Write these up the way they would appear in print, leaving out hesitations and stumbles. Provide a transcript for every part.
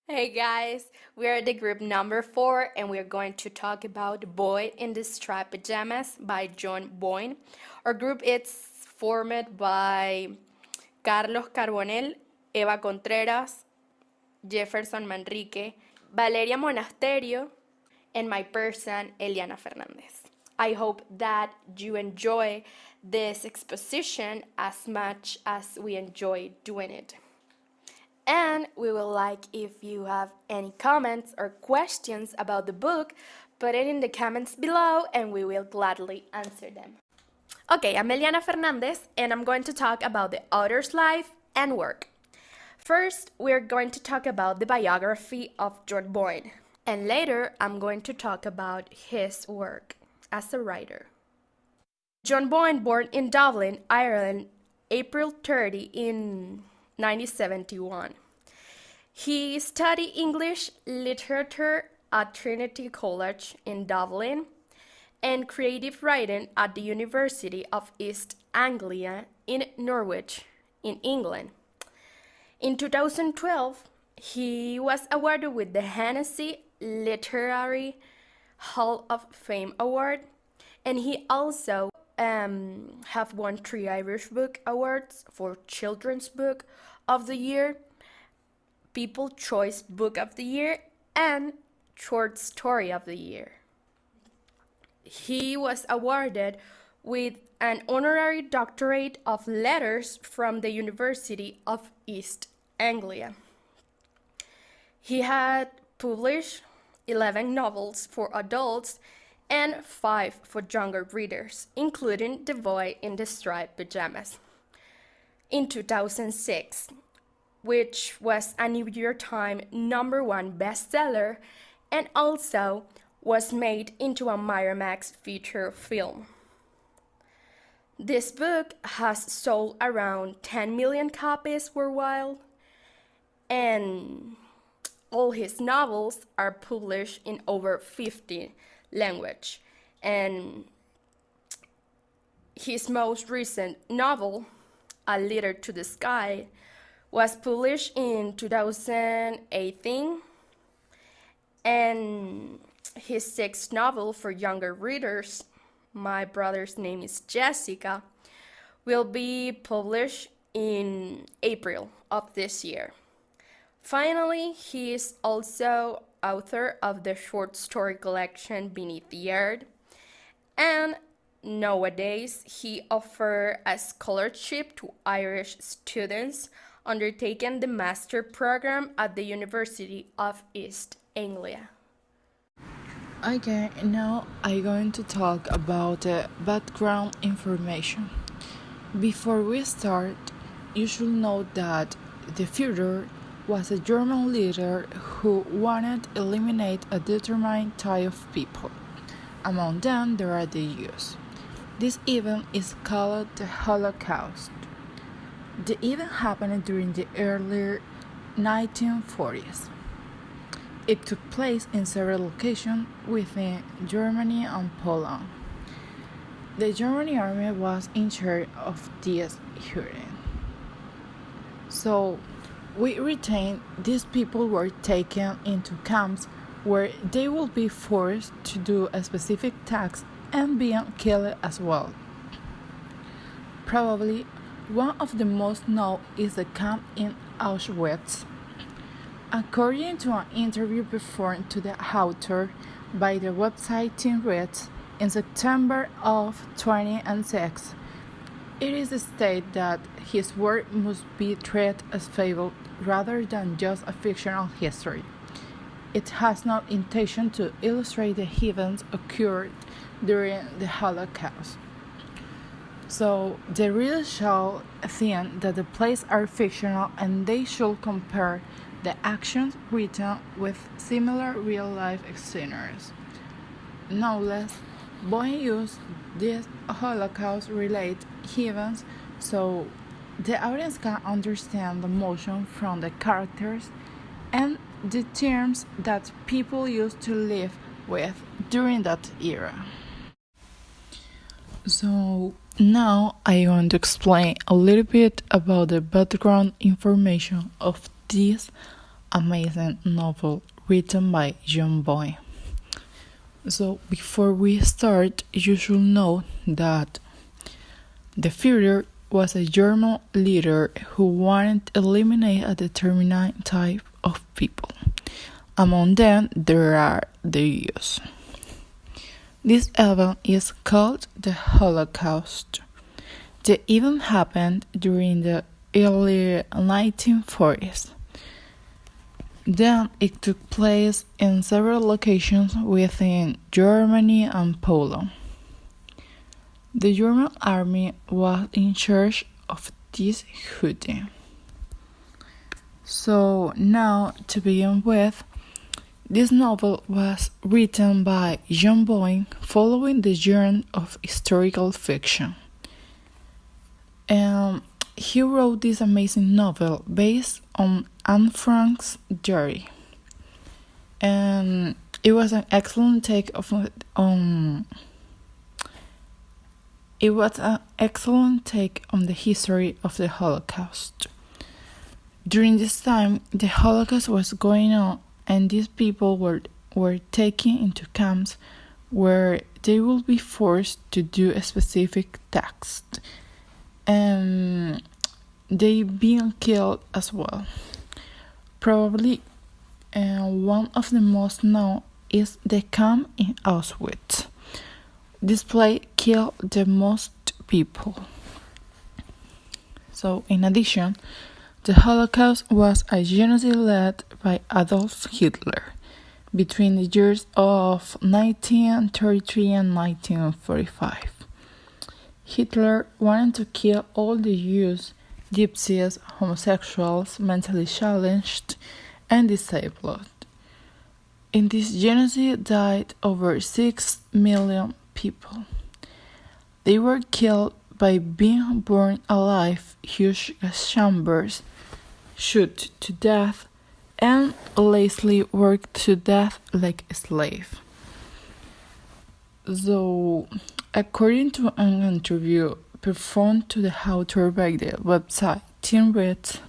Hey guys, we are the group number 4 and we are going to talk about Boy in the Striped Pajamas by John Boyne. Our group is formed by Carlos Carbonell, Eva Contreras, Jefferson Manrique, Valeria Monasterio, and my person, Eliana Fernandez. I hope that you enjoy this exposition as much as we enjoy doing it. And we would like if you have any comments or questions about the book, put it in the comments below and we will gladly answer them. Okay, I'm Eliana Fernandez and I'm going to talk about the author's life and work. First, we're going to talk about the biography of John Boyne, and later I'm going to talk about his work as a writer. John Boyne, born in Dublin, Ireland, April 30 in 1971. He studied English literature at Trinity College in Dublin and creative writing at the University of East Anglia in Norwich, in England. In 2012, he was awarded with the Hennessy Literary Hall of Fame Award, and he also have won 3 Irish Book Awards for Children's Book of the Year, People's Choice Book of the Year, and Short Story of the Year. He was awarded with an honorary doctorate of letters from the University of East Anglia. He had published 11 novels for adults and 5 for younger readers, including The Boy in the Striped Pajamas. In 2006, which was a New York Times #1 bestseller and also was made into a Miramax feature film. This book has sold around 10 million copies worldwide, and all his novels are published in over 50 languages. And his most recent novel, A Letter to the Sky, was published in 2018, and his 6th novel for younger readers, My Brother's Name is Jessica, will be published in April of this year. Finally, he is also author of the short story collection Beneath the Earth, and nowadays he offers a scholarship to Irish students undertaking the master program at the University of East Anglia. Okay, now I'm going to talk about the background information. Before we start, you should know that the Führer was a German leader who wanted to eliminate a determined type of people. Among them, there are the Jews. This event is called the Holocaust. The event happened during the early 1940s. It took place in several locations within Germany and Poland. The German army was in charge of this hearing. So, we retain these people were taken into camps where they will be forced to do a specific task and being killed as well. Probably one of the most known is the camp in Auschwitz. According to an interview performed to the author by the website Teen Reads in September of 2006, it is stated that his work must be treated as fable rather than just a fictional history. It has no intention to illustrate the events occurred during the Holocaust. So the reader shall think that the plays are fictional and they should compare the actions written with similar real-life scenarios. No less, Boyne used these Holocaust-related events so the audience can understand the emotion from the characters and the terms that people used to live with during that era. So now I want to explain a little bit about the background information of this amazing novel written by John Boyne. So, before we start, you should know that the Führer was a German leader who wanted to eliminate a determined type of people. Among them, there are the Jews. This event is called the Holocaust. The event happened during the early 1940s. Then it took place in several locations within Germany and Poland. The German army was in charge of this duty. So now, to begin with, this novel was written by John Boyne following the genre of historical fiction. And he wrote this amazing novel based on Anne Frank's diary. And it was an excellent take on the history of the Holocaust. During this time, the Holocaust was going on, and these people were taken into camps where they will be forced to do a specific task, and they being killed as well. Probably one of the most known is the camp in Auschwitz. This place killed the most people. So, in addition, the Holocaust was a genocide led by Adolf Hitler between the years of 1933 and 1945. Hitler wanted to kill all the Jews, gypsies, homosexuals, mentally challenged, and disabled. In this genocide died over 6 million people. They were killed by being burned alive, huge gas chambers, shot to death, and lazily worked to death like a slave. So, according to an interview performed to the author by the website Teen Reads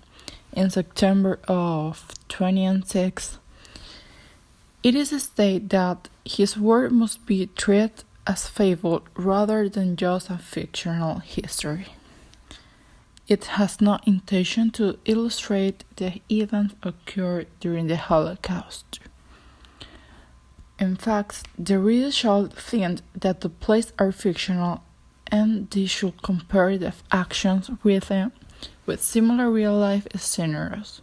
in September of 2006, it is stated that his work must be treated as fable rather than just a fictional history. It has no intention to illustrate the events occurred during the Holocaust. In fact, the reader should think that the plays are fictional and they should compare the actions with them with similar real-life scenarios.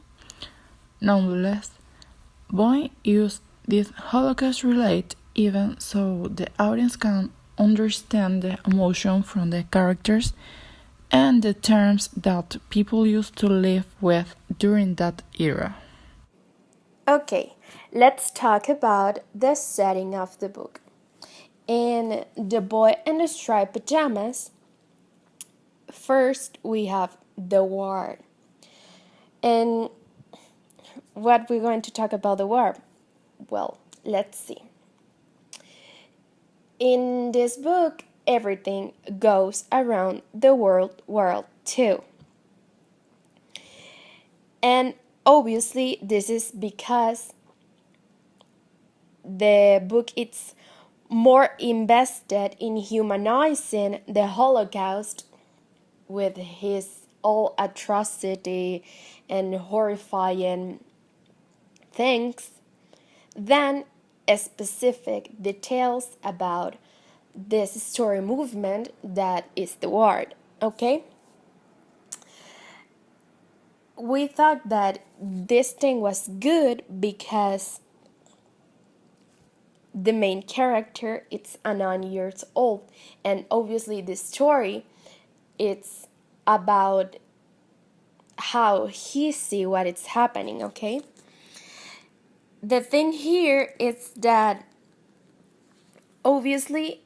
Nonetheless, Boyne used this Holocaust-related event so the audience can understand the emotion from the characters and the terms that people used to live with during that era. Okay, let's talk about the setting of the book. In The Boy in the Striped Pajamas, first we have the war. And what we're going to talk about the war? Well, let's see. In this book, everything goes around the World War II. And obviously, this is because the book is more invested in humanizing the Holocaust with his all atrocity and horrifying things than specific details about this story movement that is the war. Okay? We thought that this thing was good because the main character it's 9 years old, and obviously the story it's about how he see what is happening. Okay, the thing here is that obviously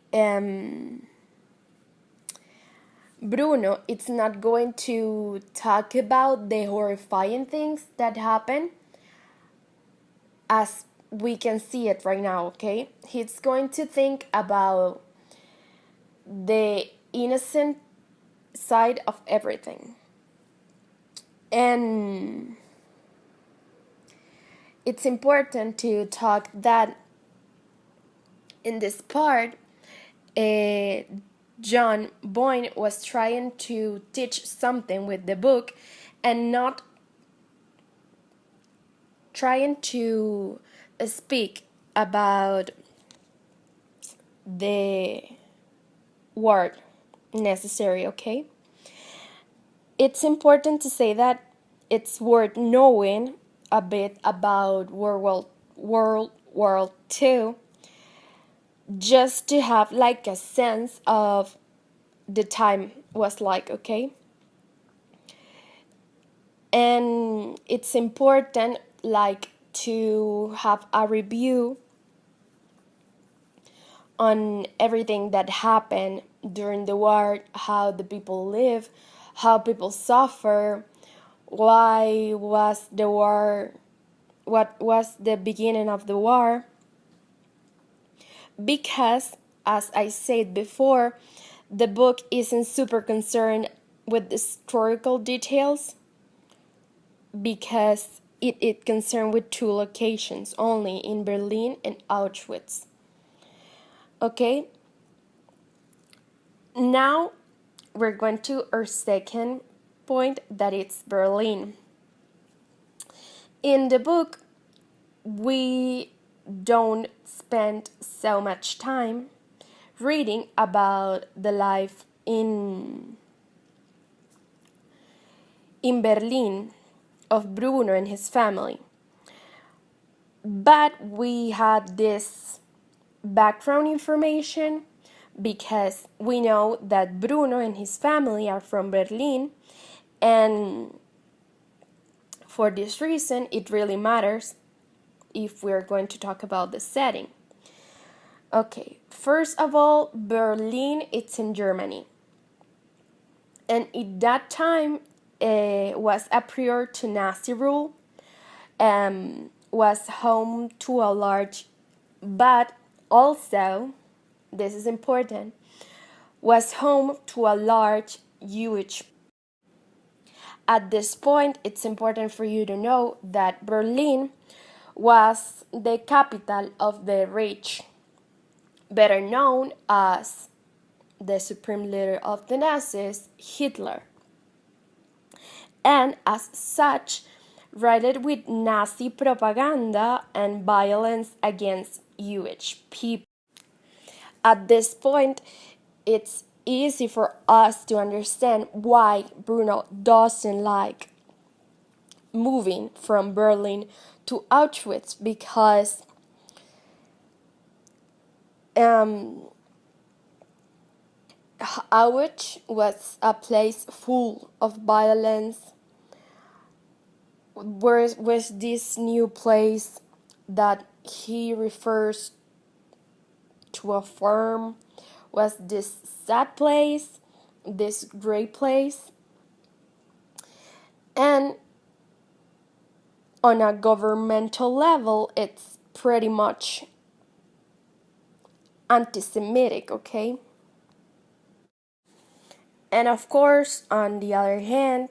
Bruno it's not going to talk about the horrifying things that happen as we can see it right now. Okay, he's going to think about the innocent side of everything. And it's important to talk that in this part, John Boyne was trying to teach something with the book and not trying to speak about the word necessary, okay? It's important to say that it's worth knowing a bit about World War II just to have like a sense of the time was like, okay? And it's important like to have a review on everything that happened during the war, how the people live, how people suffer, why was the war, what was the beginning of the war. Because, as I said before, the book isn't super concerned with historical details because it concerned with two locations only, in Berlin and Auschwitz. Okay, now we're going to our second point, that it's Berlin. In the book, we don't spend so much time reading about the life in Berlin of Bruno and his family. But we had this background information because we know that Bruno and his family are from Berlin, and for this reason it really matters if we're going to talk about the setting. Okay, first of all, Berlin, it's in Germany, and at that time was a prior to Nazi rule, was home to a large, but also, this is important, was home to a large Jewish. At this point, it's important for you to know that Berlin was the capital of the Reich, better known as the supreme leader of the Nazis, Hitler, and as such, riddled with Nazi propaganda and violence against Jewish people. At this point, it's easy for us to understand why Bruno doesn't like moving from Berlin to Auschwitz, because Auschwitz was a place full of violence, whereas with this new place that he refers to a farm was this sad place, this great place, and on a governmental level, it's pretty much anti-Semitic, okay? And of course, on the other hand,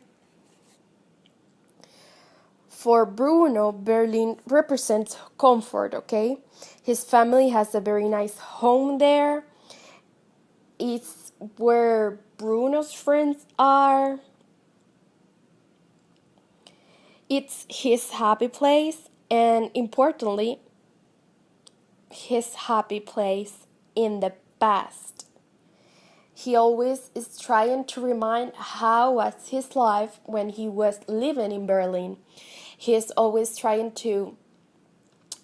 for Bruno, Berlin represents comfort, okay? His family has a very nice home there. It's where Bruno's friends are. It's his happy place, and importantly, his happy place in the past. He always is trying to remind how was his life when he was living in Berlin. He is always trying to,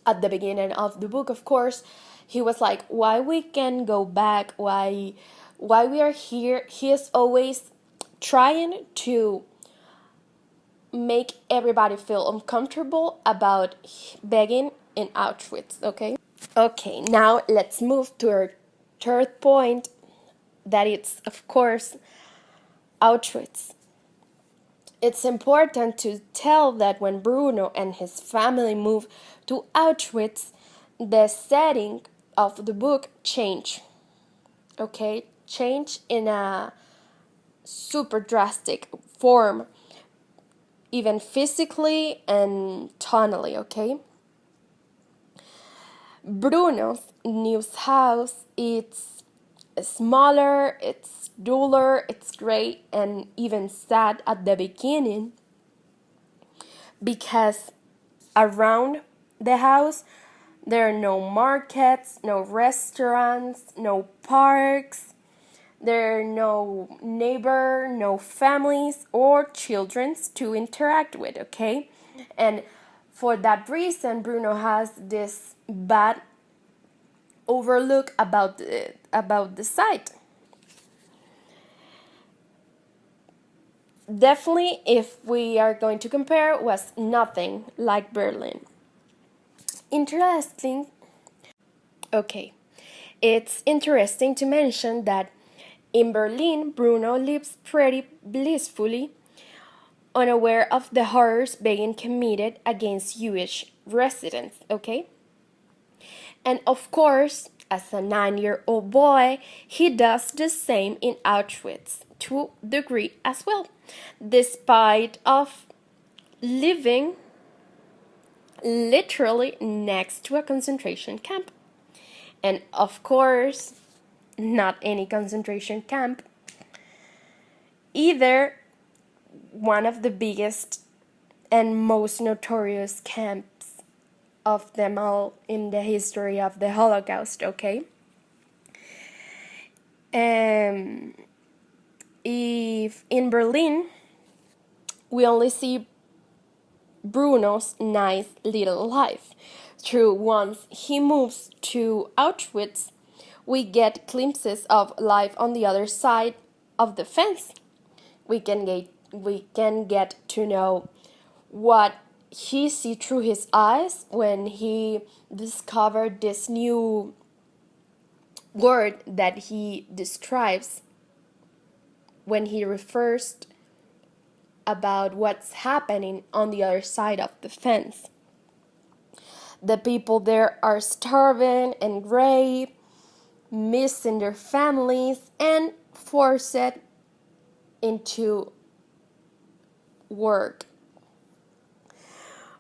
at the beginning of the book, of course, he was like, why we can go back, why we are here. He is always trying to make everybody feel uncomfortable about begging in Auschwitz, okay? Okay, now let's move to our third point, that it's, of course, Auschwitz. It's important to tell that when Bruno and his family moved to Auschwitz, the setting of the book changed. Okay, changed in a super drastic form, even physically and tonally, okay? Bruno's new house, it's smaller, it's duller, it's gray, and even sad at the beginning because around the house there are no markets, no restaurants, no parks. There are no neighbor, no families or children to interact with, okay? And for that reason, Bruno has this bad overlook about the site. Definitely, if we are going to compare, was nothing like Berlin. Interesting. Okay, it's interesting to mention that in Berlin, Bruno lives pretty blissfully, unaware of the horrors being committed against Jewish residents, okay? And of course, as a 9-year-old boy, he does the same in Auschwitz to a degree as well, despite of living literally next to a concentration camp. And of course, not any concentration camp, either one of the biggest and most notorious camps of them all in the history of the Holocaust, okay? If in Berlin we only see Bruno's nice little life, through once he moves to Auschwitz, we get glimpses of life on the other side of the fence. We can get to know what he see through his eyes when he discovered this new word that he describes when he refers about what's happening on the other side of the fence. The people there are starving and raped, missing their families, and forced into work.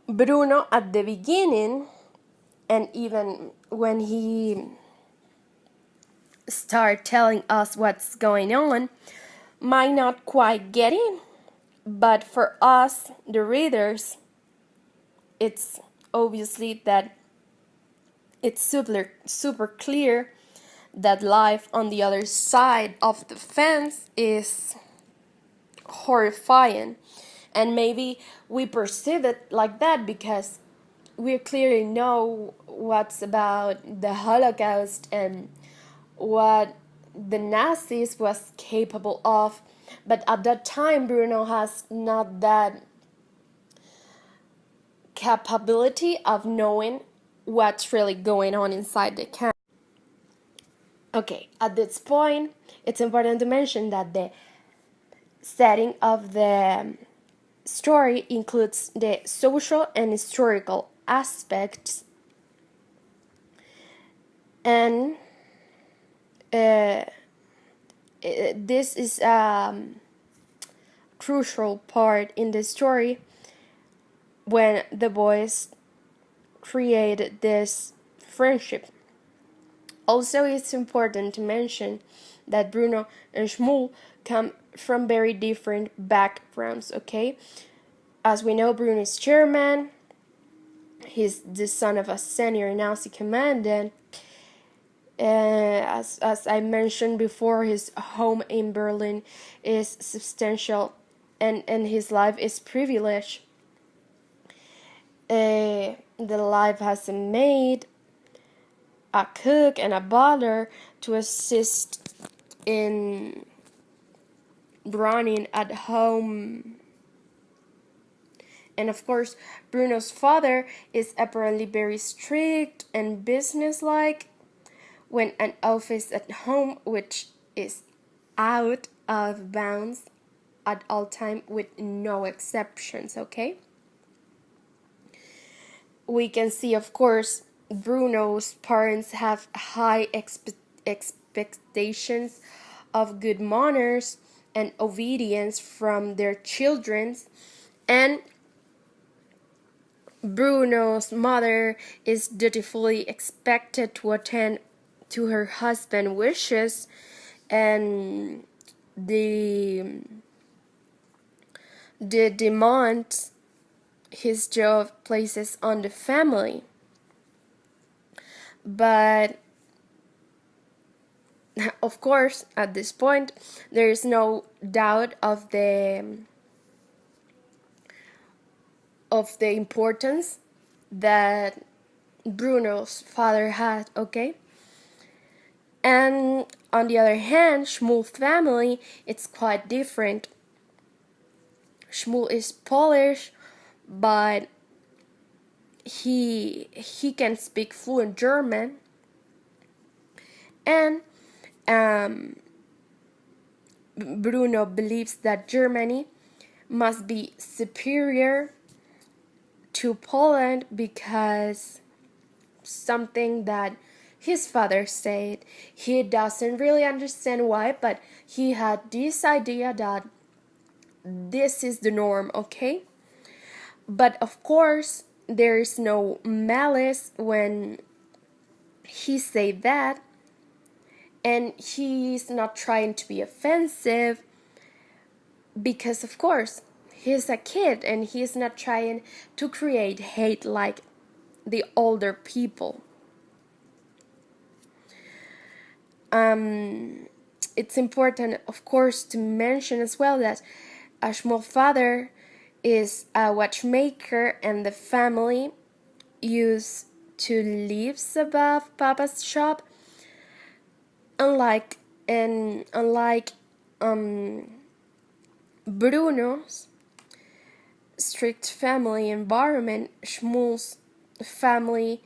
Bruno, at the beginning, and even when he started telling us what's going on, might not quite get in. But for us, the readers, it's obviously that it's super clear that life on the other side of the fence is horrifying. And maybe we perceive it like that because we clearly know what's about the Holocaust and what the Nazis was capable of. But at that time, Bruno has not that capability of knowing what's really going on inside the camp. Okay, at this point, it's important to mention that the setting of the story includes the social and historical aspects, and this is a crucial part in the story when the boys create this friendship. Also, it's important to mention that Bruno and Shmuel come from very different backgrounds, okay? As we know, Bruno is German. He's the son of a senior Nazi commandant. As I mentioned before, his home in Berlin is substantial and his life is privileged. The life has a maid, a cook, and a butler to assist in running at home. And of course, Bruno's father is apparently very strict and businesslike when an office at home, which is out of bounds at all time with no exceptions, okay? We can see, of course, Bruno's parents have high expectations of good manners and obedience from their children, and Bruno's mother is dutifully expected to attend to her husband's wishes, and the demands his job places on the family. But of course, at this point, there is no doubt of the importance that Bruno's father had, okay? And on the other hand, Shmuel's family, it's quite different. Shmuel is Polish, but he can speak fluent German, and Bruno believes that Germany must be superior to Poland because something that his father said. He doesn't really understand why, but he had this idea that this is the norm, okay? But of course, there is no malice when he said that, and he's not trying to be offensive because, of course, he's a kid and he's not trying to create hate like the older people. It's important, of course, to mention as well that Shmuel's father is a watchmaker, and the family used to live above Papa's shop. Unlike Bruno's strict family environment, Shmuel's family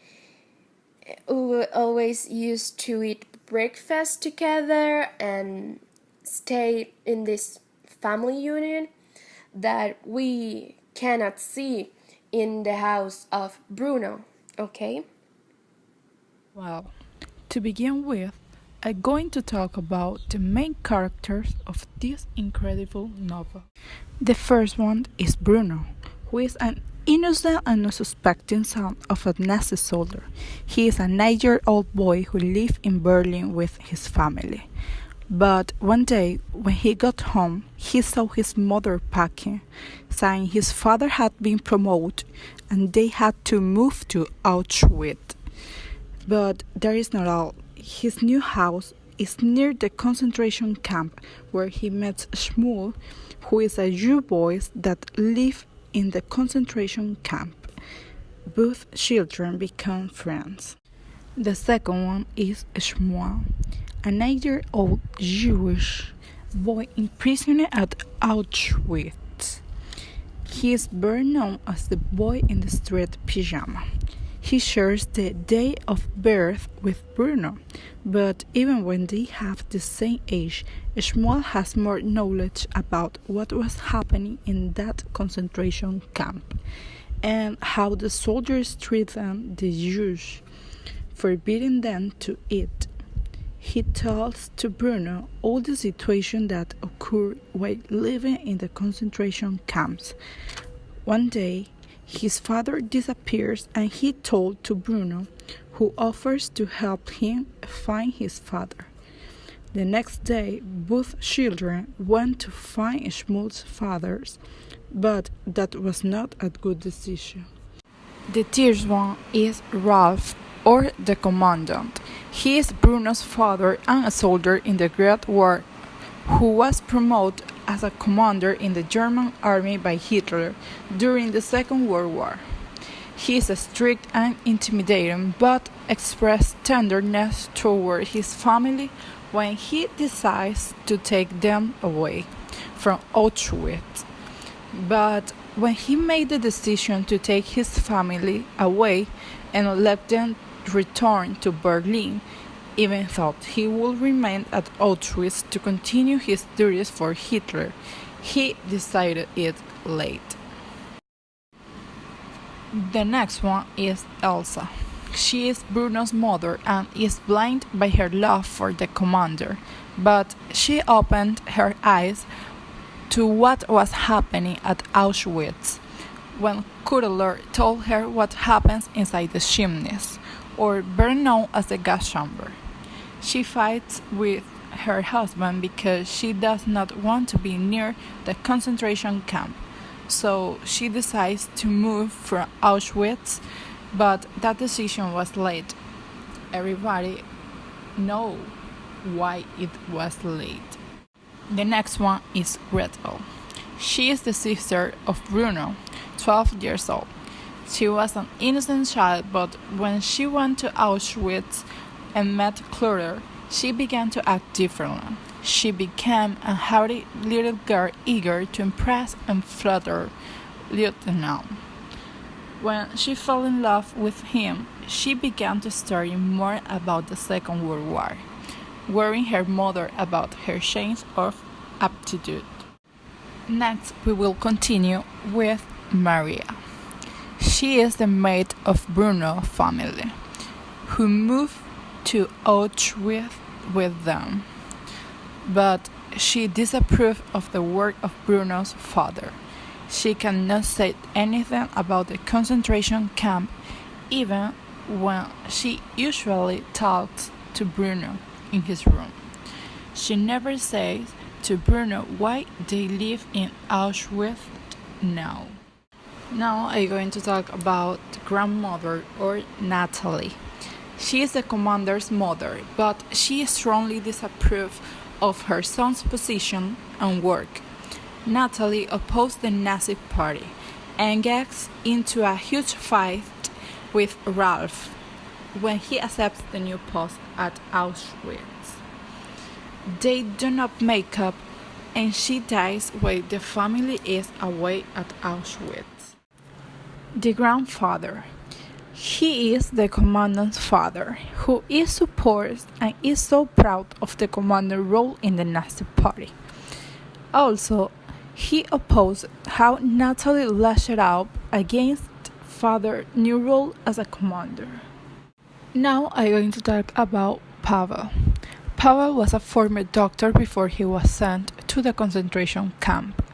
always used to eat breakfast together and stay in this family union that we cannot see in the house of Bruno, okay? Well, to begin with, I'm going to talk about the main characters of this incredible novel. The first one is Bruno, who is an innocent and unsuspecting son of a Nazi soldier. He is a 9-year-old boy who lived in Berlin with his family. But one day, when he got home, he saw his mother packing, saying his father had been promoted and they had to move to Auschwitz. But that is not all. His new house is near the concentration camp where he met Shmuel, who is a Jew boy that live in the concentration camp. Both children become friends. The second one is Shmuel, a 9-year-old Jewish boy imprisoned at Auschwitz. He is better known as the boy in the street pajama. He shares the day of birth with Bruno, but even when they have the same age, Shmuel has more knowledge about what was happening in that concentration camp and how the soldiers treated the Jews, forbidding them to eat. He tells to Bruno all the situations that occurred while living in the concentration camps. One day, his father disappears and he told to Bruno, who offers to help him find his father. The next day, both children went to find Shmuel's father, but that was not a good decision. The third one is Ralph, or the Commandant. He is Bruno's father and a soldier in the Great War who was promoted as a commander in the German army by Hitler during the Second World War. He is strict and intimidating, but expresses tenderness toward his family when he decides to take them away from Auschwitz. But when he made the decision to take his family away and let them return to Berlin, even thought he would remain at Auschwitz to continue his duties for Hitler, he decided it late. The next one is Elsa. She is Bruno's mother and is blind by her love for the commander, but she opened her eyes to what was happening at Auschwitz when Cutler told her what happens inside the chimneys, or better known as the gas chamber. She fights with her husband because she does not want to be near the concentration camp, so she decides to move from Auschwitz, but that decision was late. Everybody knows why it was late. The next one is Gretel. She is the sister of Bruno, 12 years old. She was an innocent child, but when she went to Auschwitz and met Clutter, she began to act differently. She became a haughty little girl eager to impress and flatter Lieutenant. When she fell in love with him, she began to study more about the Second World War, worrying her mother about her change of aptitude. Next, we will continue with Maria. She is the maid of Bruno's family, who moved to Auschwitz with them. But she disapproved of the work of Bruno's father. She cannot say anything about the concentration camp, even when she usually talks to Bruno in his room. She never says to Bruno why they live in Auschwitz now. Now I'm going to talk about grandmother or Natalie. She is the commander's mother, but she strongly disapproves of her son's position and work. Natalie opposed the Nazi party and gets into a huge fight with Ralph when he accepts the new post at Auschwitz. They do not make up, and she dies while the family is away at Auschwitz. The grandfather. He is the commandant's father, who is supported and is so proud of the commander's role in the Nazi party. Also, he opposed how Natalie lashed out against father's new role as a commander. Now I'm going to talk about Pavel. Pavel was a former doctor before he was sent to the concentration camp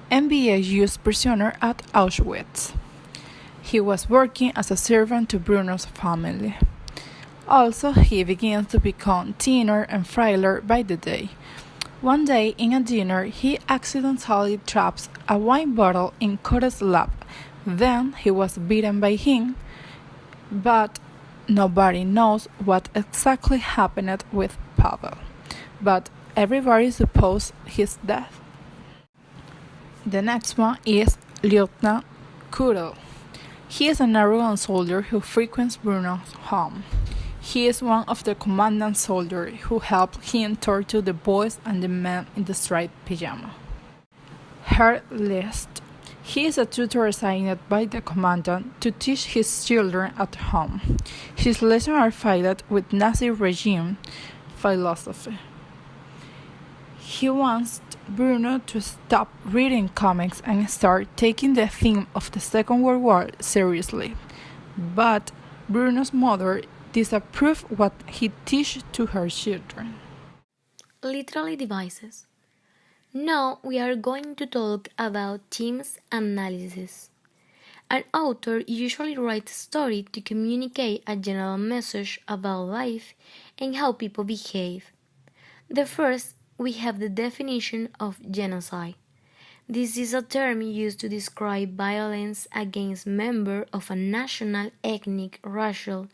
and be a used prisoner at Auschwitz. He was working as a servant to Bruno's family. Also, he begins to become thinner and frailer by the day. One day in a dinner, he accidentally drops a wine bottle in Cora's lap. Then he was beaten by him, but nobody knows what exactly happened with Pavel. But everybody supposes his death. The next one is Lieutenant Kudel. He is an arrogant soldier who frequents Bruno's home. He is one of the commandant's soldiers who helped him torture the boys and the men in the striped pajama. Her list. He is a tutor assigned by the commandant to teach his children at home. His lessons are filled with Nazi regime philosophy. He wants Bruno to stop reading comics and start taking the theme of the Second World War seriously. But Bruno's mother disapproves what he teaches to her children. Literally devices. Now we are going to talk about themes analysis. An author usually writes a story to communicate a general message about life and how people behave. The first, we have the definition of genocide. This is a term used to describe violence against members of a national, ethnic, racial,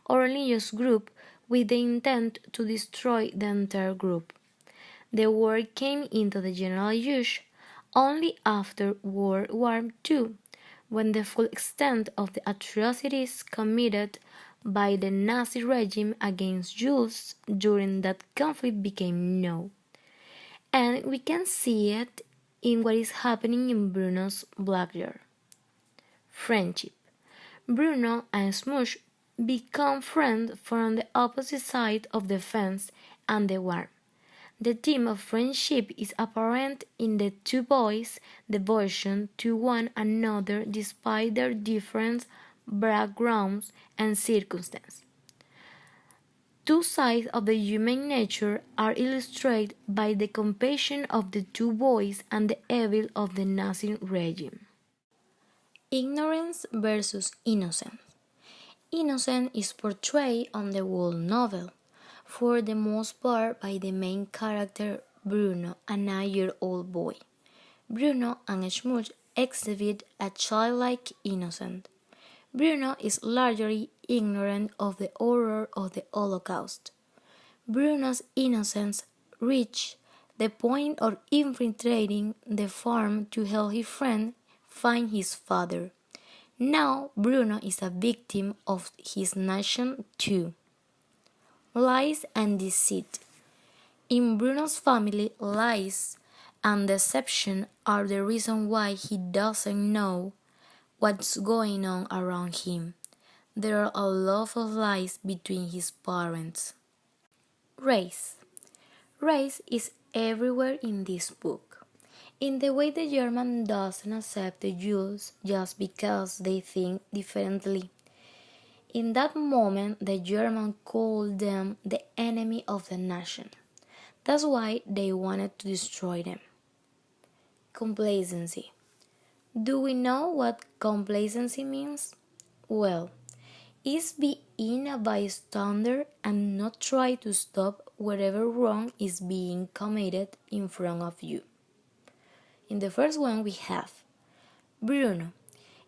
or religious group with the intent to destroy the entire group. The word came into the general use only after World War II, when the full extent of the atrocities committed by the Nazi regime against Jews during that conflict became known. And we can see it in what is happening in Bruno's backyard. Friendship. Bruno and Smush become friends from the opposite side of the fence and the war. The theme of friendship is apparent in the two boys' devotion to one another despite their different backgrounds and circumstances. Two sides of the human nature are illustrated by the compassion of the two boys and the evil of the Nazi regime. Ignorance versus innocence. Innocence is portrayed on the whole novel, for the most part by the main character Bruno, a 9-year-old boy. Bruno and Schmutz exhibit a childlike innocence. Bruno is largely ignorant of the horror of the Holocaust. Bruno's innocence reached the point of infiltrating the farm to help his friend find his father. Now Bruno is a victim of his nation too. Lies and deceit. In Bruno's family, lies and deception are the reason why he doesn't know what's going on around him. There are a lot of lies between his parents. Race. Race is everywhere in this book. In the way the German doesn't accept the Jews just because they think differently. In that moment, the German called them the enemy of the nation. That's why they wanted to destroy them. Complacency. Do we know what complacency means? Well, it's being a bystander and not try to stop whatever wrong is being committed in front of you. In the first one we have Bruno.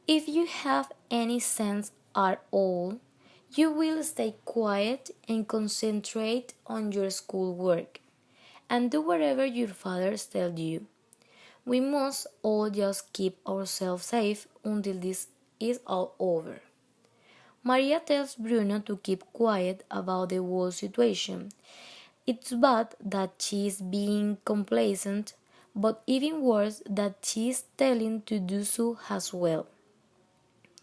If you have any sense at all, you will stay quiet and concentrate on your schoolwork and do whatever your fathers tell you. We must all just keep ourselves safe until this is all over. Maria tells Bruno to keep quiet about the whole situation. It's bad that she is being complacent, but even worse that she is telling to do so as well.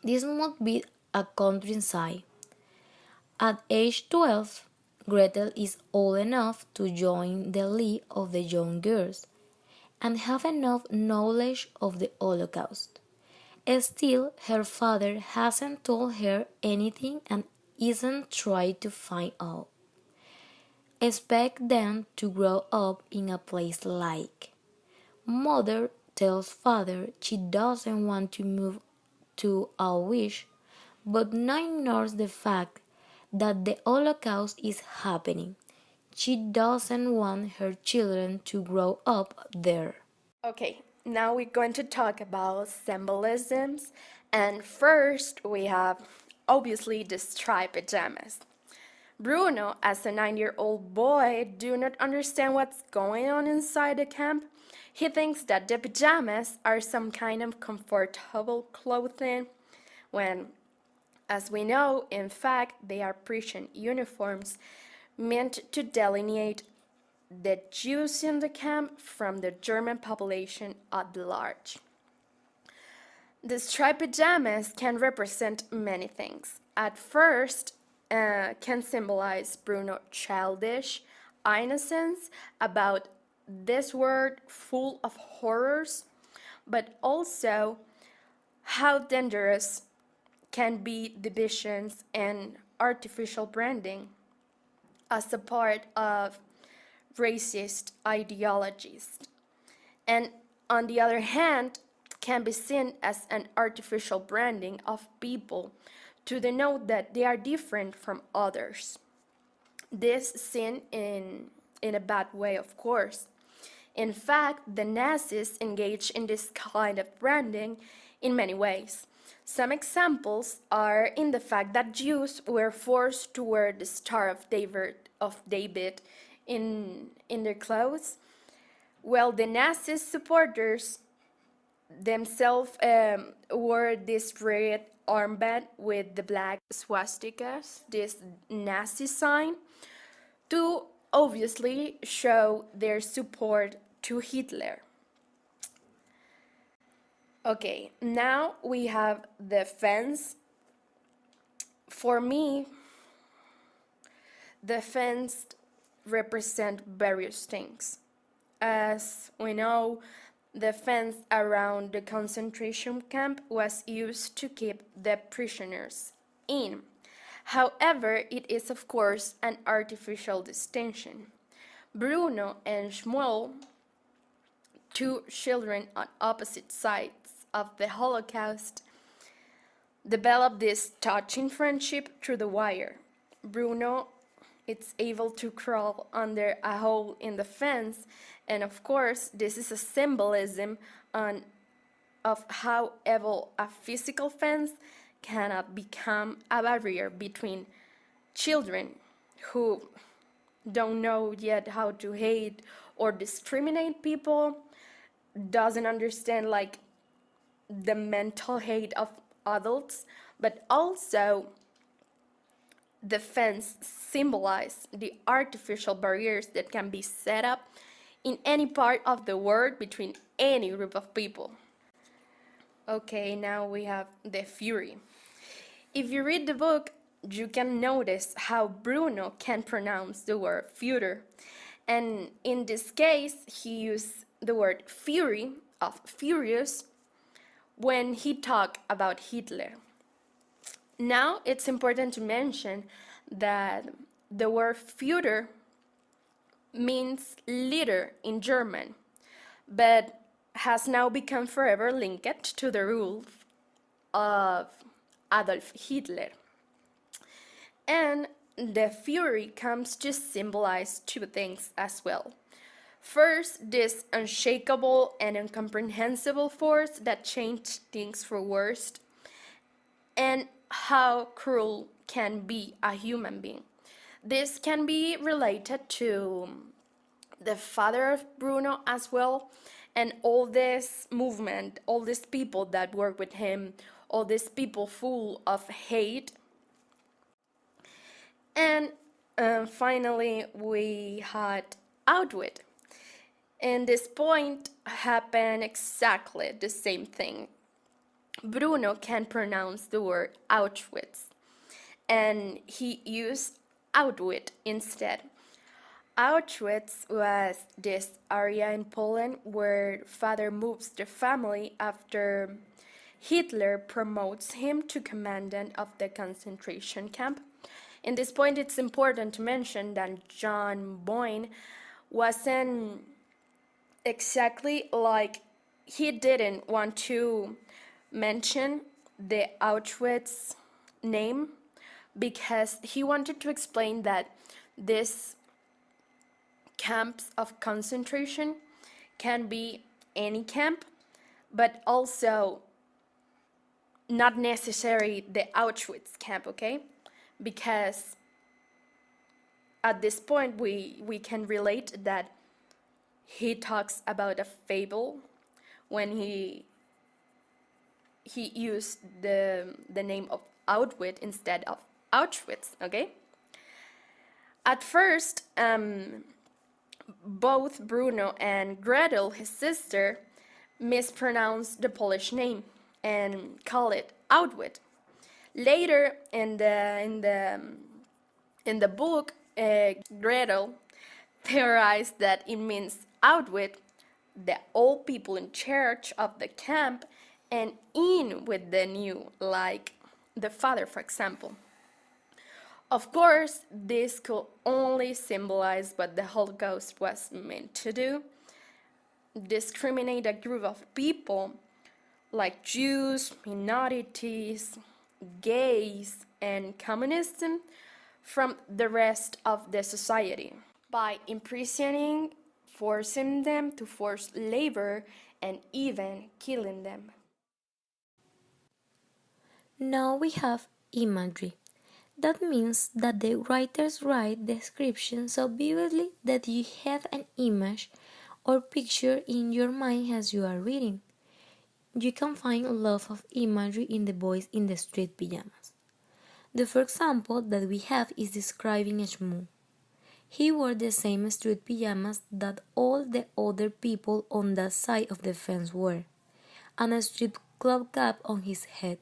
This must be a countryside. At age 12, Gretel is old enough to join the League of the Young Girls and have enough knowledge of the Holocaust. Still, her father hasn't told her anything and isn't trying to find out. Expect them to grow up in a place like. Mother tells father she doesn't want to move to Auschwitz, but now ignores the fact that the Holocaust is happening. She doesn't want her children to grow up there. Okay, now we're going to talk about symbolisms. And first, we have obviously the striped pajamas. Bruno, as a 9-year-old boy, do not understand what's going on inside the camp. He thinks that the pajamas are some kind of comfortable clothing, when, as we know, in fact, they are Prussian uniforms meant to delineate the Jews in the camp from the German population at large. The striped pajamas can represent many things. At first, can symbolize Bruno's childish innocence about this world full of horrors, but also how dangerous can be divisions and artificial branding as a part of racist ideologies, and on the other hand, can be seen as an artificial branding of people to denote that they are different from others. This seen in a bad way, of course. In fact, the Nazis engaged in this kind of branding in many ways. Some examples are in the fact that Jews were forced to wear the Star of David in their clothes. Well, the Nazi supporters themselves wore this red armband with the black swastikas, this Nazi sign, to obviously show their support to Hitler. Okay, now we have the fence. For me, the fence represent various things. As we know, the fence around the concentration camp was used to keep the prisoners in. However, it is of course an artificial distinction. Bruno and Shmuel, two children on opposite sides of the Holocaust, develop this touching friendship through the wire. Bruno is able to crawl under a hole in the fence, and of course, this is a symbolism on, of how evil a physical fence cannot become a barrier between children who don't know yet how to hate or discriminate people, doesn't understand like the mental hate of adults, but also the fence symbolize the artificial barriers that can be set up in any part of the world between any group of people. Okay, now we have the fury. If you read the book, you can notice how Bruno can pronounce the word future. And in this case, he used the word fury of furious when he talked about Hitler. Now it's important to mention that the word future means leader in German, but has now become forever linked to the rule of Adolf Hitler. And the fury comes to symbolize two things as well. First, this unshakable and incomprehensible force that changed things for worse, and how cruel can be a human being. This can be related to the father of Bruno as well, and all this movement, all these people that work with him, all these people full of hate. And finally, we had Outwit. And this point happened exactly the same thing. Bruno can pronounce the word Auschwitz, and he used Outwit instead. Auschwitz was this area in Poland where father moves the family after Hitler promotes him to commandant of the concentration camp. In this point, it's important to mention that John Boyne wasn't exactly like, he didn't want to mention the Auschwitz name because he wanted to explain that these camps of concentration can be any camp, but also not necessarily the Auschwitz camp, okay? Because at this point we can relate that he talks about a fable when he used the name of Outwit instead of Auschwitz, okay? At first, both Bruno and Gretel, his sister, mispronounced the Polish name and call it Outwit. Later in the book, Gretel theorized that it means outwit the old people in charge of the camp and in with the new, like the father, for example. Of course, this could only symbolize what the Holocaust was meant to do: discriminate a group of people like Jews, minorities, gays, and communists from the rest of the society by imprisoning, forcing them to forced labor, and even killing them. Now we have imagery. That means that the writers write the description so vividly that you have an image or picture in your mind as you are reading. You can find a lot of imagery in the boys in the street pajamas. The first example that we have is describing a shmoo. He wore the same street pajamas that all the other people on that side of the fence wore, and a street club cap on his head.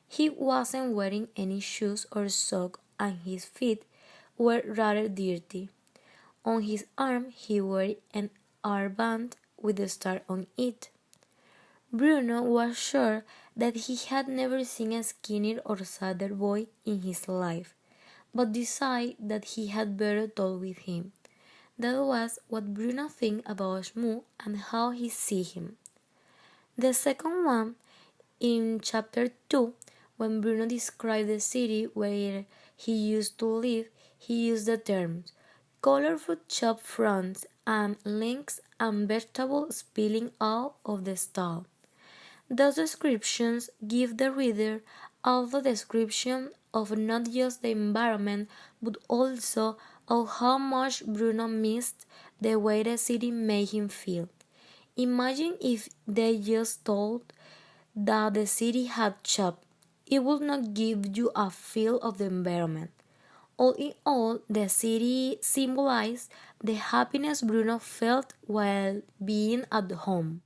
He wasn't wearing any shoes or socks, and his feet were rather dirty. On his arm he wore an armband with a star on it. Bruno was sure that he had never seen a skinnier or sadder boy in his life, but decided that he had better talk with him. That was what Bruno think about Shmoo and how he see him. The second one, in chapter 2, When Bruno described the city where he used to live, he used the terms colorful shop fronts and links and vegetables spilling out of the stall. Those descriptions give the reader a full description of not just the environment but also of how much Bruno missed the way the city made him feel. Imagine if they just told that the city had shops. It would not give you a feel of the environment. All in all, the city symbolized the happiness Bruno felt while being at home.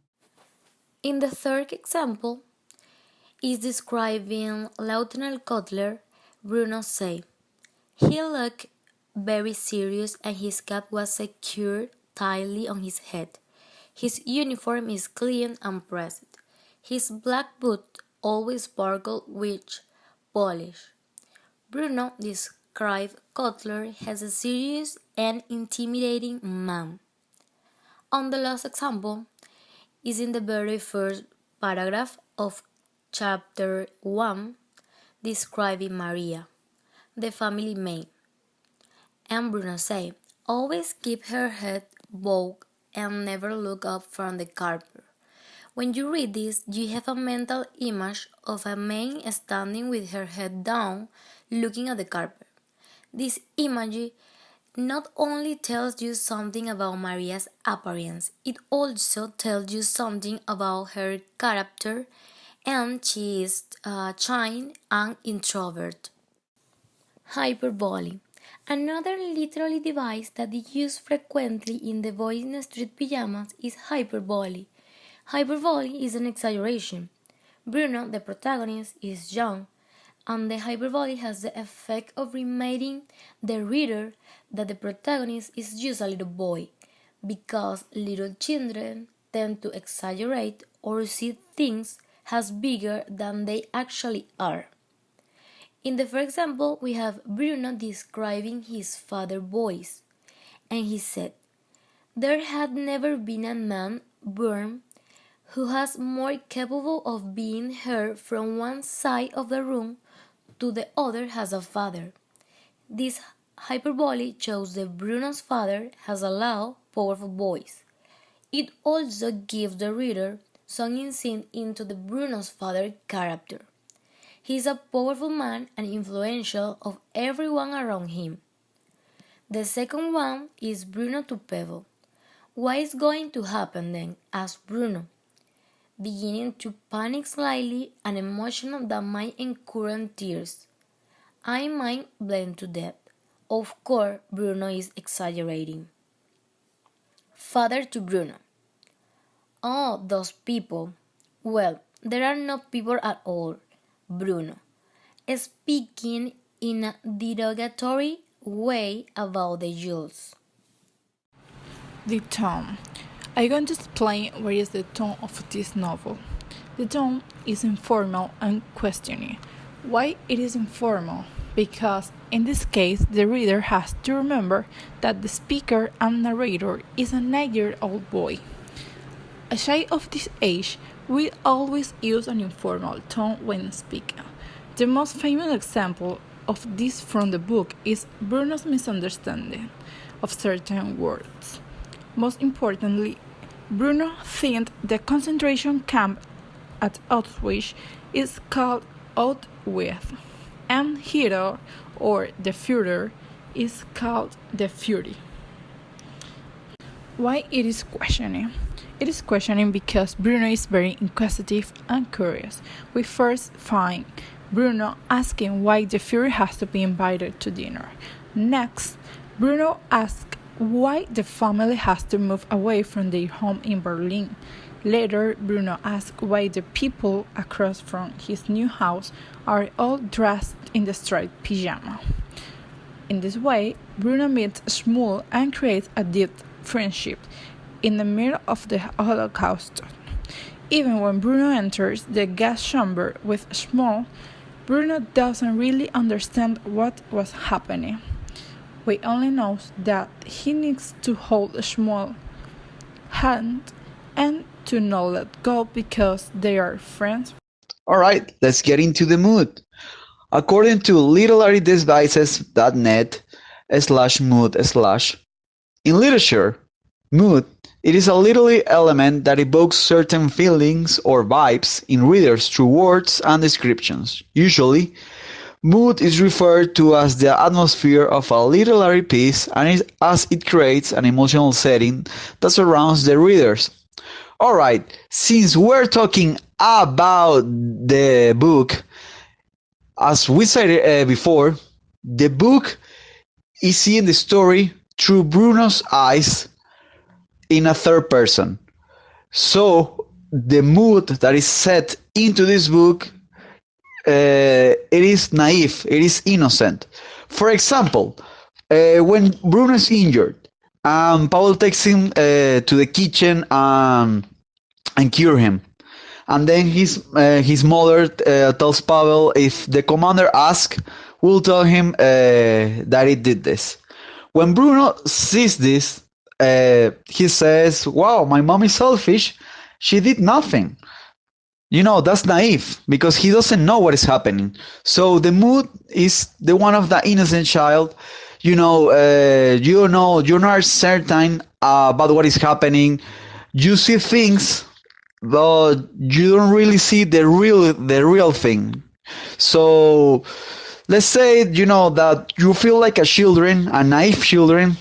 In the third example, is describing Lieutenant Cutler. Bruno said, he looked very serious and his cap was secured tightly on his head. His uniform is clean and pressed. His black boots always sparkled with polish. Bruno described Cutler as a serious and intimidating man. On the last example is in the very first paragraph of chapter 1 describing Maria, the family maid. And Bruno said, always keep her head bowed and never look up from the carpet. When you read this, you have a mental image of a maid standing with her head down, looking at the carpet. This image not only tells you something about Maria's appearance, it also tells you something about her character, and she is shy and introvert. Hyperbole. Another literary device that is used frequently in the Boyne Street Pajamas is hyperbole. Hyperbole is an exaggeration. Bruno, the protagonist, is young, and the hyperbole has the effect of reminding the reader that the protagonist is just a little boy, because little children tend to exaggerate or see things as bigger than they actually are. In the first example, we have Bruno describing his father's voice, and he said, there had never been a man born who was more capable of being heard from one side of the room to the other as a father. This hyperbole shows that Bruno's father has a loud, powerful voice. It also gives the reader some insight into the Bruno's father character. He is a powerful man and influential of everyone around him. The second one is Bruno to Pebble. What is going to happen then? Asked Bruno, beginning to panic slightly, an emotion that might incur tears. I might blame to death. Of course, Bruno is exaggerating. Father to Bruno. Oh, those people. Well, there are no people at all. Bruno, speaking in a derogatory way about the Jules. The tone. I'm going to explain what is the tone of this novel. The tone is informal and questioning. Why it is informal? Because in this case, the reader has to remember that the speaker and narrator is a 9-year-old boy. A child of this age will always use an informal tone when speaking. The most famous example of this from the book is Bruno's misunderstanding of certain words. Most importantly, Bruno thinks the concentration camp at Auschwitz is called Auschwitz, and Hitler, or the Führer, is called the Fury. Why it is questioning? It is questioning because Bruno is very inquisitive and curious. We first find Bruno asking why the Fuhrer has to be invited to dinner. Next, Bruno asks why the family has to move away from their home in Berlin. Later, Bruno asks why the people across from his new house are all dressed in the striped pajama. In this way, Bruno meets Shmuel and creates a deep friendship in the middle of the Holocaust. Even when Bruno enters the gas chamber with Shmuel, Bruno doesn't really understand what was happening. We only know that he needs to hold Shmuel's hand and to not let go because they are friends. Alright, let's get into the mood. According to literarydevices.net slash mood slash, in literature, mood, it is a literary element that evokes certain feelings or vibes in readers through words and descriptions. Usually, mood is referred to as the atmosphere of a literary piece as it creates an emotional setting that surrounds the readers. Alright, since we're talking about the book, as we said before, the book is seeing the story through Bruno's eyes in a third person. So the mood that is set into this book, it is naive, it is innocent. For example, when Bruno is injured, Paul takes him to the kitchen and cure him. And then his mother tells Pavel if the commander asks, we'll tell him that he did this. When Bruno sees this, he says, wow, my mom is selfish. She did nothing. That's naive because he doesn't know what is happening. So the mood is the one of the innocent child. You're not certain about what is happening. You see things, but you don't really see the real thing. So let's say that you feel like a naive children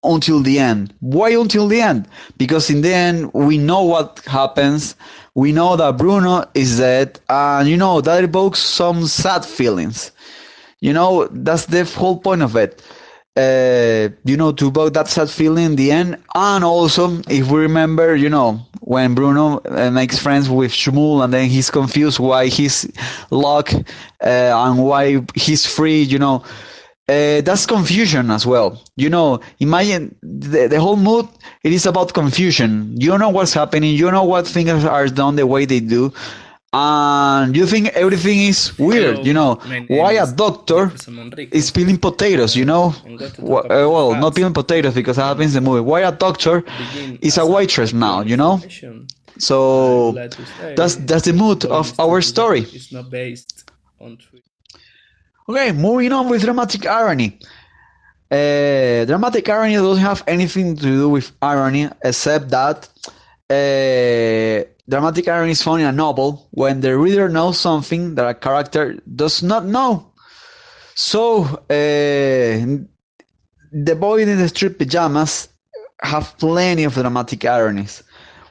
until the end. Why until the end? Because in the end we know what happens. We know that Bruno is dead, and that evokes some sad feelings. That's the whole point of it. To evoke that sad feeling in the end. And also, if we remember, when Bruno makes friends with Shmuel and then he's confused why he's locked and why he's free, that's confusion as well. Imagine the whole mood, it is about confusion. You don't know what's happening, you don't know what things are done the way they do. And you think everything is weird, Hello, my name Why a is doctor Jefferson Manrique. is peeling potatoes, I'm going to talk about Well, not facts peeling potatoes because that happens in the movie. Why a doctor begin is as a waitress now, information. I would So like to say that's the mood Boyne of our story. is not based on truth. Okay, moving on with dramatic irony. Dramatic irony doesn't have anything to do with irony except that dramatic irony is found in a novel when the reader knows something that a character does not know. So, the boy in the street pajamas have plenty of dramatic ironies.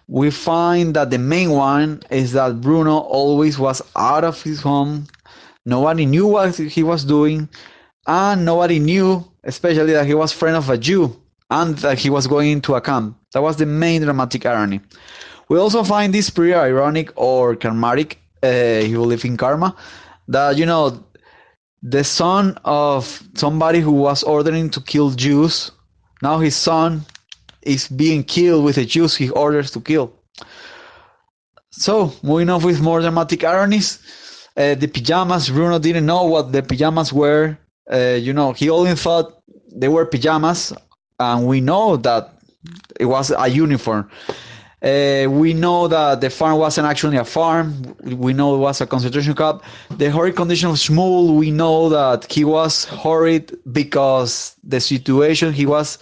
We find that the main one is that Bruno always was out of his home. Nobody knew what he was doing, and nobody knew, especially that he was friend of a Jew and that he was going into a camp. That was the main dramatic irony. We also find this pretty ironic or karmatic, if you believe in karma, that the son of somebody who was ordering to kill Jews, now his son is being killed with the Jews he orders to kill. So, moving on with more dramatic ironies, the pajamas, Bruno didn't know what the pajamas were. He only thought they were pajamas, and we know that it was a uniform. We know that the farm wasn't actually a farm. We know it was a concentration camp. The horrid condition of Shmuel, we know that he was horrid because the situation he was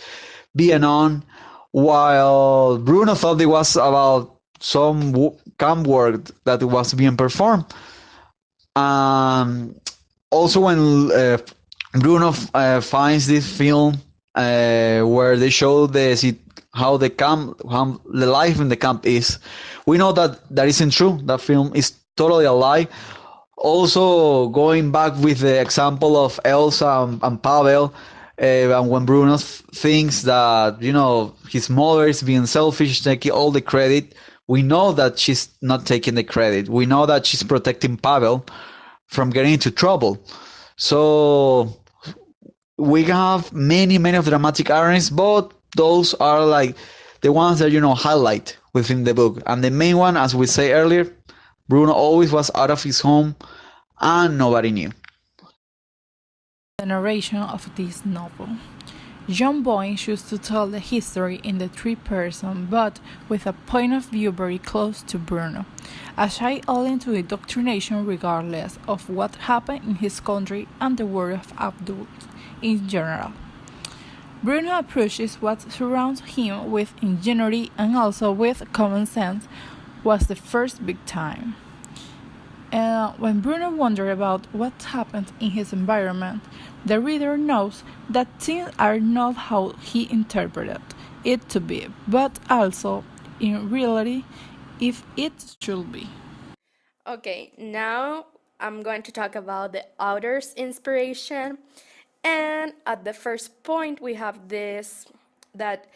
being on, while Bruno thought it was about some camp work that was being performed. Also, when Bruno finds this film where they show how the life in the camp is, we know that that isn't true. That film is totally a lie. Also, going back with the example of Elsa and Pavel, and when Bruno thinks that his mother is being selfish, taking all the credit, we know that she's not taking the credit. We know that she's protecting Pavel from getting into trouble. So we have many of dramatic ironies, but those are like the ones that highlight within the book. And the main one, as we say earlier, Bruno always was out of his home and nobody knew. The narration of this novel. John Boyne chose to tell the history in the third person, but with a point of view very close to Bruno, a shy alien to indoctrination regardless of what happened in his country and the world of adults in general. Bruno approaches what surrounds him with ingenuity and also with common sense was the first big time. When Bruno wonders about what happened in his environment, the reader knows that things are not how he interpreted it to be, but also, in reality, if it should be. Okay, now I'm going to talk about the author's inspiration. And at the first point, we have this that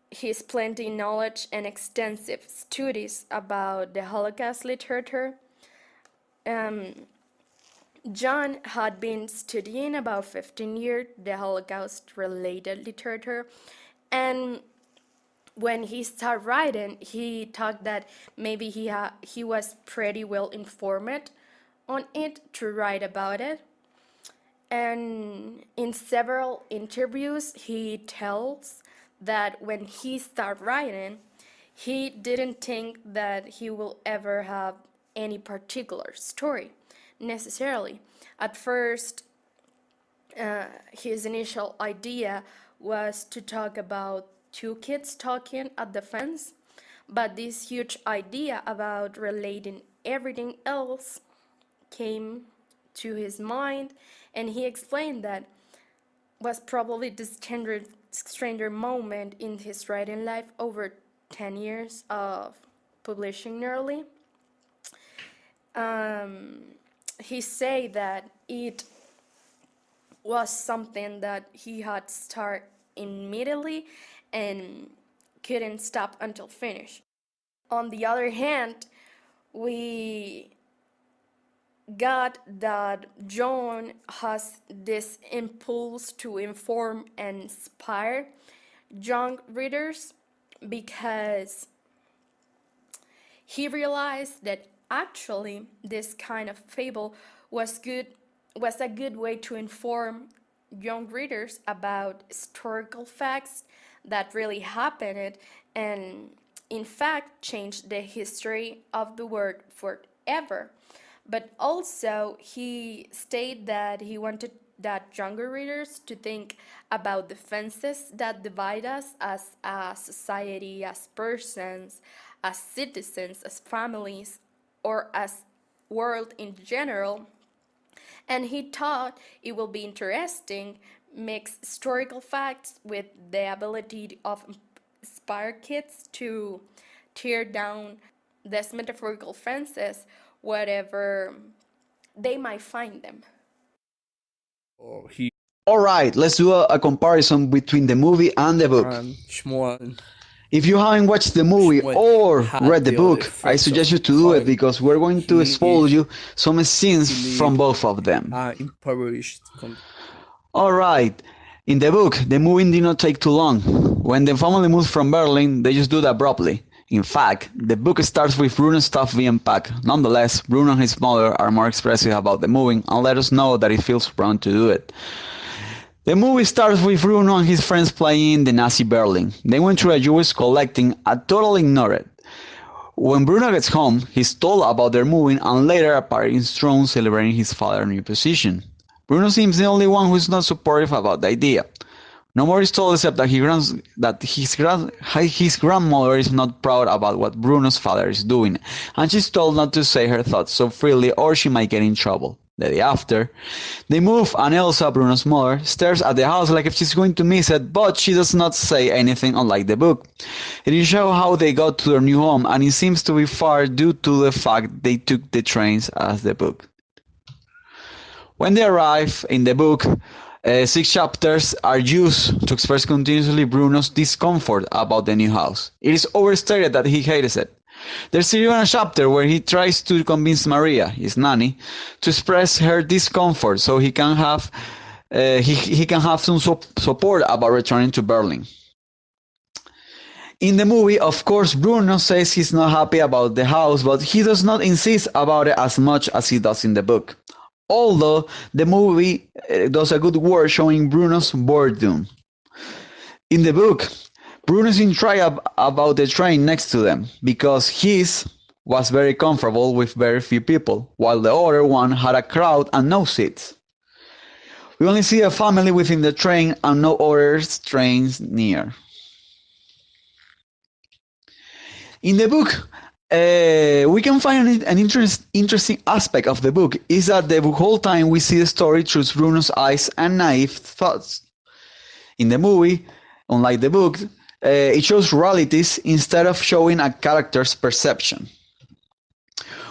his plenty knowledge and extensive studies about the Holocaust literature. John had been studying about 15 years the Holocaust related literature, and when he started writing, he thought that maybe he was pretty well informed on it to write about it. And in several interviews, he tells that when he started writing, he didn't think that he will ever have any particular story necessarily. At first, his initial idea was to talk about two kids talking at the fence, but this huge idea about relating everything else came to his mind, and he explained that was probably the stranger moment in his writing life over 10 years of publishing nearly. He said that it was something that he had started immediately and couldn't stop until finish. On the other hand, we got that John has this impulse to inform and inspire young readers because he realized that actually this kind of fable was a good way to inform young readers about historical facts that really happened and in fact changed the history of the world forever. But also he stated that he wanted that younger readers to think about the fences that divide us as a society, as persons, as citizens, as families, or as world in general. And he thought it will be interesting mix historical facts with the ability of inspire kids to tear down these metaphorical fences wherever they might find them. Or he Alright, let's do a comparison between the movie and the book. Shmuel If you haven't watched the movie or had read the the other book, I traits suggest of you to do it Boyne. because we're going to He expose is you some scenes from both of them. impoverished Alright, in the book, the moving did not take too long. When the family moved from Berlin, they just do it abruptly. In fact, the book starts with Bruno's stuff being packed. Nonetheless, Bruno and his mother are more expressive about the moving and let us know that it feels wrong to do it. The movie starts with Bruno and his friends playing the Nazi Berlin. They went through a Jewish collecting and totally ignored it. When Bruno gets home, he's told about their moving and later a party is thrown celebrating his father's new position. Bruno seems the only one who is not supportive about the idea. No more is told except that his grandmother is not proud about what Bruno's father is doing, and she's told not to say her thoughts so freely or she might get in trouble. The day after, they move and Elsa, Bruno's mother, stares at the house like if she's going to miss it, but she does not say anything unlike the book. It is shown how they got to their new home, and it seems to be far due to the fact they took the trains as the book. When they arrive in the book, 6 chapters are used to express continuously Bruno's discomfort about the new house. It is overstated that he hates it. There's even a chapter where he tries to convince Maria, his nanny, to express her discomfort so he can have some support about returning to Berlin. In the movie, of course, Bruno says he's not happy about the house, but he does not insist about it as much as he does in the book. although the movie does a good work showing Bruno's boredom. In the book, Bruno's in trial about the train next to them because his was very comfortable with very few people, while the other one had a crowd and no seats. We only see a family within the train and no other trains near. In the book, we can find an interesting aspect of the book is that the whole time we see the story through Bruno's eyes and naive thoughts. In the movie, unlike the book, it shows realities instead of showing a character's perception.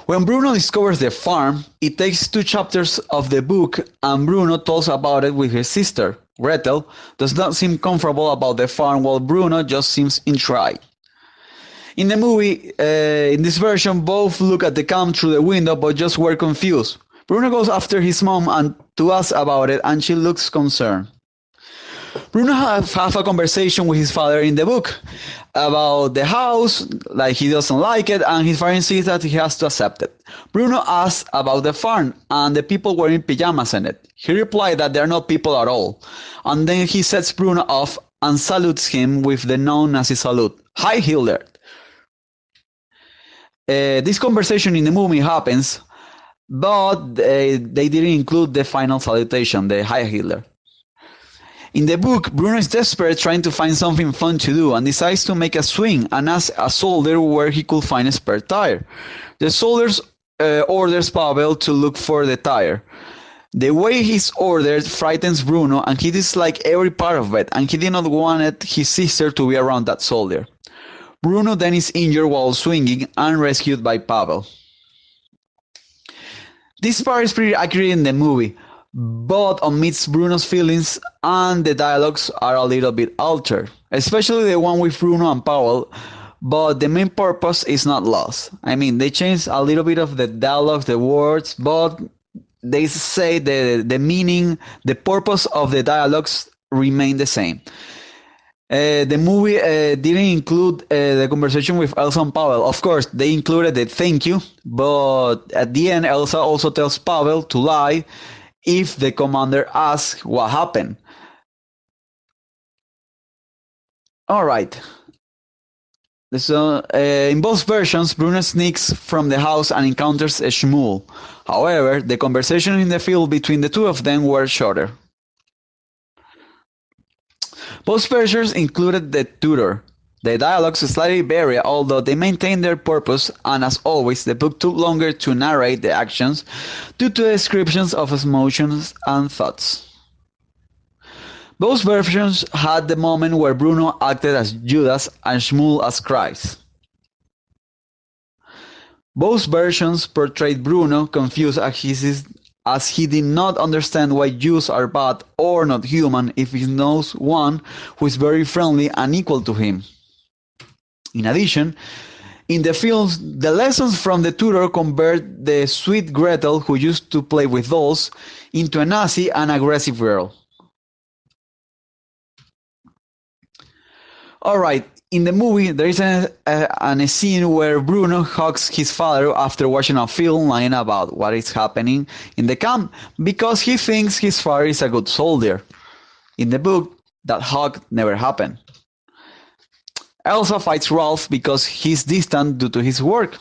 When Bruno discovers the farm, it takes 2 chapters of the book and Bruno talks about it with his sister. Gretel does not seem comfortable about the farm while Bruno just seems intrigued. In the movie, in this version, both look at the camp through the window but just were confused. Bruno goes after his mom and to ask about it and she looks concerned. Bruno has a conversation with his father in the book about the house, like he doesn't like it, and his father insists that he has to accept it. Bruno asks about the farm and the people wearing pajamas in it. He replied that they're not people at all, and then he sets Bruno off and salutes him with the non-Nazi salute. Hi Hitler! This conversation in the movie happens, but they didn't include the final salutation, the Hi Hitler. In the book, Bruno is desperate trying to find something fun to do and decides to make a swing and asks a soldier where he could find a spare tire. The soldier orders Pavel to look for the tire. The way he's ordered frightens Bruno and he dislikes every part of it and he did not want his sister to be around that soldier. Bruno then is injured while swinging and rescued by Pavel. This part is pretty accurate in the movie, but omits Bruno's feelings and the dialogues are a little bit altered, especially the one with Bruno and Pavel, but the main purpose is not lost. I mean, they changed a little bit of the dialogue, the words, but they say the meaning, the purpose of the dialogues remain the same. The movie didn't include the conversation with Elsa and Pavel. Of course, they included the thank you, but at the end, Elsa also tells Pavel to lie if the commander asks what happened. All right. So, in both versions, Bruno sneaks from the house and encounters Shmuel. However, the conversation in the field between the two of them were shorter. Both versions included the tutor. The dialogues slightly vary, although they maintain their purpose, and as always, the book took longer to narrate the actions due to descriptions of emotions and thoughts. Both versions had the moment where Bruno acted as Judas and Shmuel as Christ. Both versions portrayed Bruno confused as he did not understand why Jews are bad or not human if he knows one who is very friendly and equal to him. In addition, in the films, the lessons from the tutor convert the sweet Gretel who used to play with dolls into a Nazi and aggressive girl. Alright, in the movie there is a scene where Bruno hugs his father after watching a film lying about what is happening in the camp because he thinks his father is a good soldier. In the book, that hug never happened. Elsa fights Ralph because he's distant due to his work.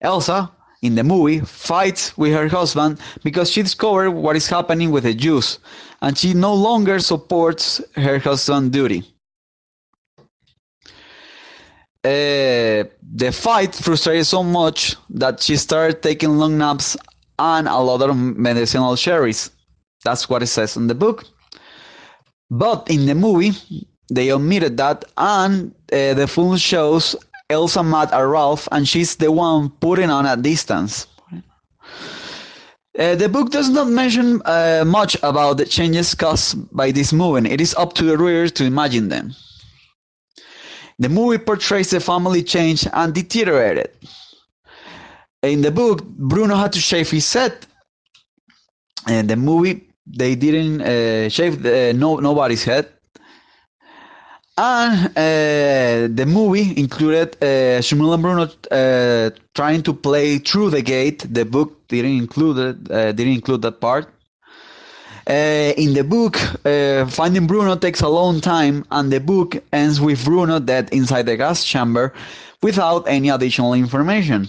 Elsa, in the movie, fights with her husband because she discovered what is happening with the Jews, and she no longer supports her husband's duty. The fight frustrated so much that she started taking long naps and a lot of medicinal cherries. That's what it says in the book. But in the movie, they omitted that, and the film shows Elsa mad at Ralph, and she's the one putting on a distance. The book does not mention much about the changes caused by this movement. It is up to the reader to imagine them. The movie portrays the family change and deteriorated. In the book, Bruno had to shave his head. In the movie, they didn't shave nobody's head. And the movie included Shmuel and Bruno trying to play through the gate. The book didn't include that part. In the book, finding Bruno takes a long time, and the book ends with Bruno dead inside the gas chamber without any additional information.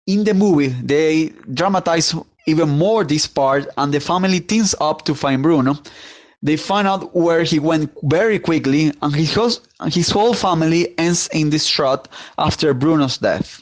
In the movie, they dramatize even more this part, and the family teams up to find Bruno. They find out where he went very quickly, and his whole family ends in distraught after Bruno's death.